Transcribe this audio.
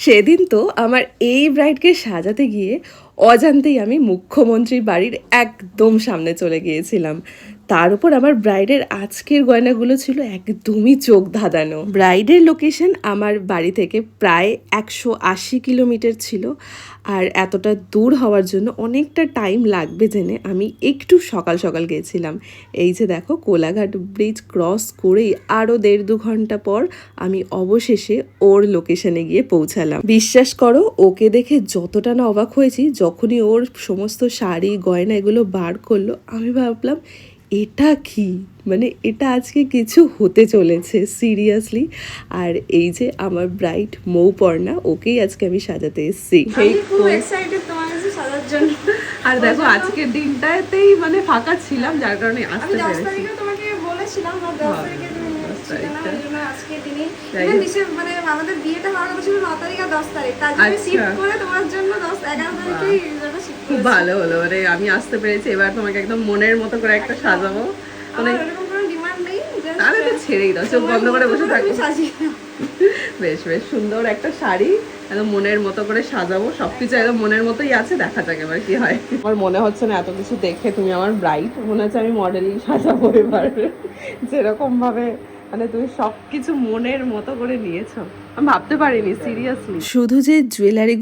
সেদিন তো আমার এই ব্রাইডকে সাজাতে গিয়ে অজান্তেই আমি মুখ্যমন্ত্রীর বাড়ির একদম সামনে চলে গিয়েছিলাম। তার উপর আমার ব্রাইডের আজকের গয়নাগুলো ছিল একদমই চোখ ধাঁধানো। ব্রাইডের লোকেশন আমার বাড়ি থেকে প্রায় 180 কিলোমিটার ছিল, আর এতটা দূর হওয়ার জন্য অনেকটা টাইম লাগবে জেনে আমি একটু সকাল সকাল গিয়েছিলাম। এই যে দেখো, কোলাঘাট ব্রিজ ক্রস করেই আরও 1.5-2 ঘন্টা পর আমি অবশেষে ওর লোকেশনে গিয়ে পৌঁছালাম। বিশ্বাস করো, ওকে দেখে যতটা না অবাক হয়েছি, যখনই ওর সমস্ত শাড়ি গয়না এগুলো বার করলো, আমি ভাবলাম এটা কি, মানে এটা আজকে কিছু হতে চলেছে সিরিয়াসলি। আর এই যে আমার ব্রাইড মৌপর্ণা, ওকেই আজকে আমি সাজাতে এসেছি। আর দেখো আজকের দিনটাতেই মানে ফাঁকা ছিলাম, যার কারণে আসতে পেরেছি। তোমাকে বলেছিলাম না 10 তারিখে তুমি ছিলে না, ওই জন্য আজকে দিনই মানে আমাদের বিয়েটা হওয়ার কথা ছিল 9 তারিখ আর 10 তারিখ, তার জন্য শিফট করে তোমার জন্য 11 তারিখেই শিফট খুব ভালো হলো, মানে আমি আসতে পেরেছি। এবার তোমাকে একদম মনের মতো করে একটা সাজাবো। মানে এরকম কোনো ডিমান্ড নেই, তাহলে তো ছেড়েই দাও, চোখ বন্ধ করে বসে থাকো। বেশ বেশ সুন্দর একটা শাড়ি, একদম মনের মতো করে সাজাবো। সবকিছু একদম মনের মতোই আছে, দেখা যাক এবার কি হয়। আমার মনে হচ্ছে না এত কিছু দেখে তুমি আমার ব্রাইড, মনে হচ্ছে আমি মডেলিং সাজাবো এবার। যেরকম ভাবে মানে তুমি সবকিছু মনের মতো করে নিয়েছো, আমি ভাবতে পারিনি সিরিয়াসলি। শুধু যে জুয়েলারি